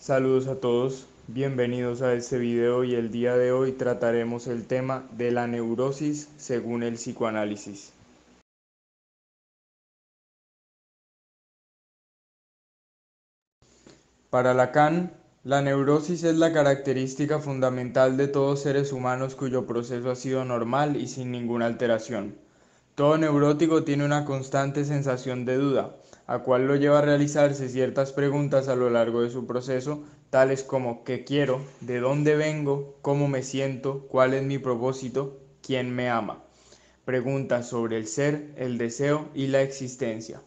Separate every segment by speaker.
Speaker 1: Saludos a todos, bienvenidos a este video y el día de hoy trataremos el tema de la neurosis según el psicoanálisis. Para Lacan, la neurosis es la característica fundamental de todos seres humanos cuyo proceso ha sido normal y sin ninguna alteración. Todo neurótico tiene una constante sensación de duda, a cual lo lleva a realizarse ciertas preguntas a lo largo de su proceso, tales como ¿qué quiero?, ¿de dónde vengo?, ¿cómo me siento?, ¿cuál es mi propósito?, ¿quién me ama? Preguntas sobre el ser, el deseo y la existencia.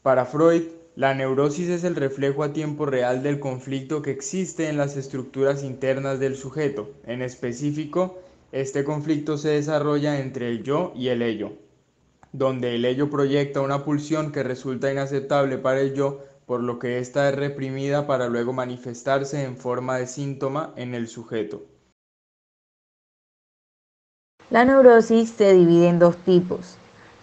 Speaker 1: Para Freud, la neurosis es el reflejo a tiempo real del conflicto que existe en las estructuras internas del sujeto. En específico, este conflicto se desarrolla entre el yo y el ello, donde el ello proyecta una pulsión que resulta inaceptable para el yo, por lo que ésta es reprimida para luego manifestarse en forma de síntoma en el sujeto.
Speaker 2: La neurosis se divide en dos tipos: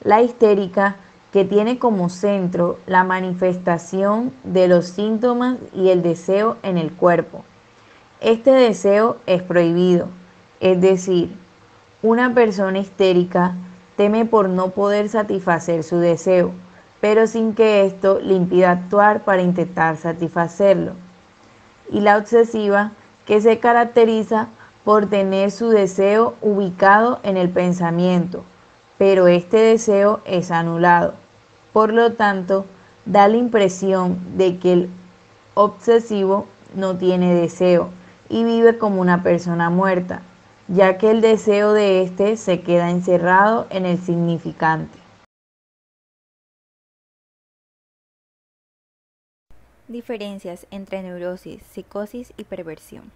Speaker 2: la histérica, que tiene como centro la manifestación de los síntomas y el deseo en el cuerpo. Este deseo es prohibido, es decir, una persona histérica teme por no poder satisfacer su deseo, pero sin que esto le impida actuar para intentar satisfacerlo. Y la obsesiva, que se caracteriza por tener su deseo ubicado en el pensamiento, pero este deseo es anulado. Por lo tanto, da la impresión de que el obsesivo no tiene deseo y vive como una persona muerta, ya que el deseo de éste se queda encerrado en el significante.
Speaker 3: Diferencias entre neurosis, psicosis y perversión.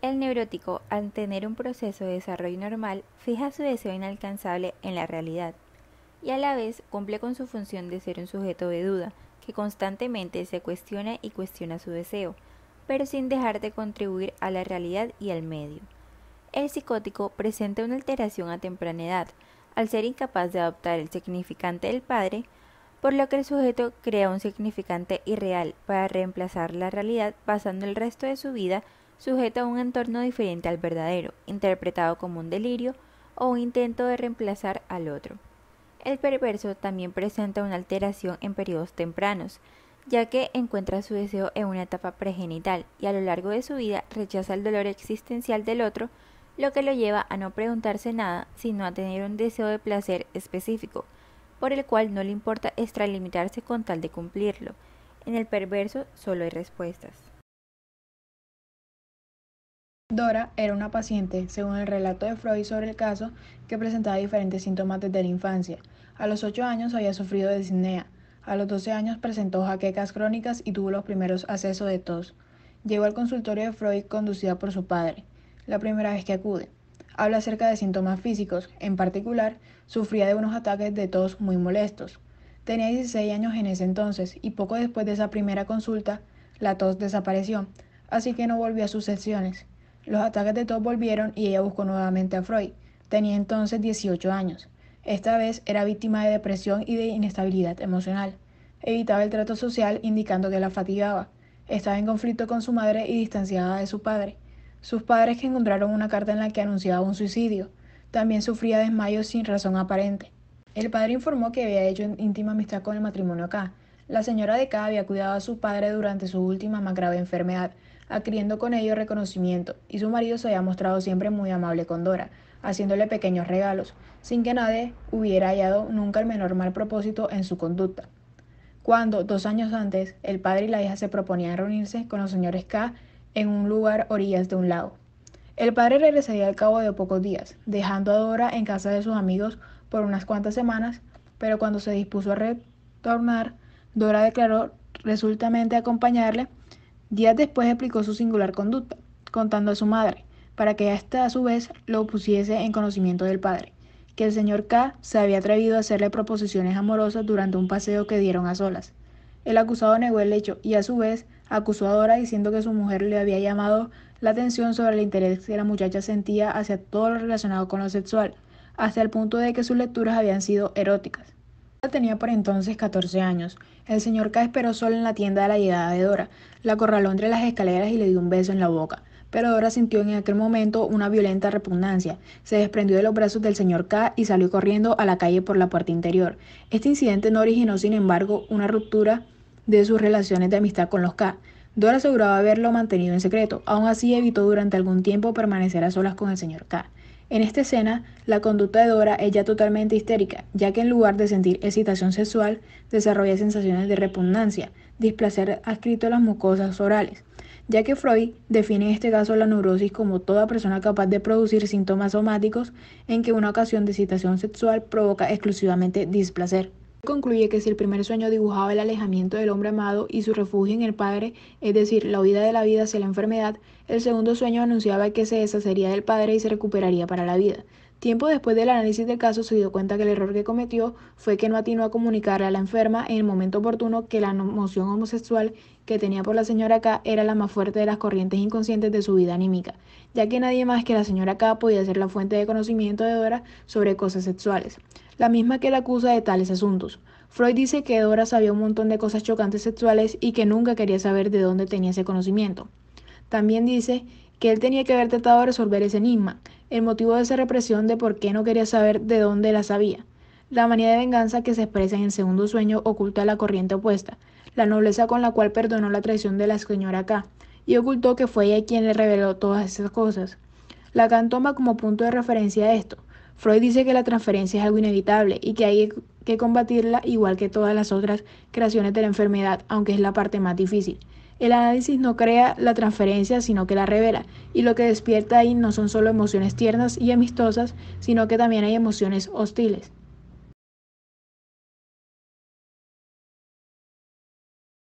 Speaker 3: El neurótico, al tener un proceso de desarrollo normal, fija su deseo inalcanzable en la realidad y a la vez cumple con su función de ser un sujeto de duda, que constantemente se cuestiona y cuestiona su deseo, pero sin dejar de contribuir a la realidad y al medio. El psicótico presenta una alteración a temprana edad, al ser incapaz de adoptar el significante del padre, por lo que el sujeto crea un significante irreal para reemplazar la realidad, pasando el resto de su vida sujeto a un entorno diferente al verdadero, interpretado como un delirio o un intento de reemplazar al otro. El perverso también presenta una alteración en periodos tempranos, ya que encuentra su deseo en una etapa pregenital y a lo largo de su vida rechaza el dolor existencial del otro, lo que lo lleva a no preguntarse nada, sino a tener un deseo de placer específico, por el cual no le importa extralimitarse con tal de cumplirlo. En el perverso solo hay respuestas.
Speaker 4: Dora era una paciente, según el relato de Freud sobre el caso, que presentaba diferentes síntomas desde la infancia. A los 8 años había sufrido de disnea, a los 12 años presentó jaquecas crónicas y tuvo los primeros accesos de tos. Llegó al consultorio de Freud conducida por su padre, la primera vez que acude. Habla acerca de síntomas físicos, en particular, sufría de unos ataques de tos muy molestos. Tenía 16 años en ese entonces y poco después de esa primera consulta, la tos desapareció, así que no volvió a sus sesiones. Los ataques de tos volvieron y ella buscó nuevamente a Freud. Tenía entonces 18 años. Esta vez era víctima de depresión y de inestabilidad emocional. Evitaba el trato social indicando que la fatigaba. Estaba en conflicto con su madre y distanciada de su padre. Sus padres que encontraron una carta en la que anunciaba un suicidio. También sufría desmayos sin razón aparente. El padre informó que había hecho íntima amistad con el matrimonio K. La señora de K había cuidado a su padre durante su última más grave enfermedad, adquiriendo con ello reconocimiento, y su marido se había mostrado siempre muy amable con Dora, haciéndole pequeños regalos, sin que nadie hubiera hallado nunca el menor mal propósito en su conducta. Cuando, 2 años antes, el padre y la hija se proponían reunirse con los señores K en un lugar a orillas de un lago. El padre regresaría al cabo de pocos días, dejando a Dora en casa de sus amigos por unas cuantas semanas, pero cuando se dispuso a retornar, Dora declaró resueltamente acompañarle. Días después explicó su singular conducta, contando a su madre, para que ésta a su vez lo pusiese en conocimiento del padre, que el señor K se había atrevido a hacerle proposiciones amorosas durante un paseo que dieron a solas. El acusado negó el hecho y a su vez acusó a Dora diciendo que su mujer le había llamado la atención sobre el interés que la muchacha sentía hacia todo lo relacionado con lo sexual, hasta el punto de que sus lecturas habían sido eróticas. Tenía por entonces 14 años. El señor K esperó solo en la tienda a la llegada de Dora. La acorraló entre las escaleras y le dio un beso en la boca. Pero Dora sintió en aquel momento una violenta repugnancia. Se desprendió de los brazos del señor K y salió corriendo a la calle por la puerta interior. Este incidente no originó, sin embargo, una ruptura de sus relaciones de amistad con los K. Dora aseguraba haberlo mantenido en secreto. Aún así, evitó durante algún tiempo permanecer a solas con el señor K. En esta escena, la conducta de Dora es ya totalmente histérica, ya que en lugar de sentir excitación sexual, desarrolla sensaciones de repugnancia, displacer adscrito a las mucosas orales, ya que Freud define en este caso la neurosis como toda persona capaz de producir síntomas somáticos en que una ocasión de excitación sexual provoca exclusivamente displacer. Concluye que si el primer sueño dibujaba el alejamiento del hombre amado y su refugio en el padre, es decir, la huida de la vida hacia la enfermedad, el segundo sueño anunciaba que se deshacería del padre y se recuperaría para la vida. Tiempo después del análisis del caso se dio cuenta que el error que cometió fue que no atinó a comunicarle a la enferma en el momento oportuno que la emoción homosexual que tenía por la señora K era la más fuerte de las corrientes inconscientes de su vida anímica, ya que nadie más que la señora K podía ser la fuente de conocimiento de Dora sobre cosas sexuales, la misma que la acusa de tales asuntos. Freud dice que Dora sabía un montón de cosas chocantes sexuales y que nunca quería saber de dónde tenía ese conocimiento. También dice que él tenía que haber tratado de resolver ese enigma, el motivo de esa represión de por qué no quería saber de dónde la sabía. La manía de venganza que se expresa en el segundo sueño oculta la corriente opuesta, la nobleza con la cual perdonó la traición de la señora K, y ocultó que fue ella quien le reveló todas esas cosas. Lacan toma como punto de referencia esto. Freud dice que la transferencia es algo inevitable y que hay que combatirla igual que todas las otras creaciones de la enfermedad, aunque es la parte más difícil. El análisis no crea la transferencia, sino que la revela, y lo que despierta ahí no son solo emociones tiernas y amistosas, sino que también hay emociones hostiles.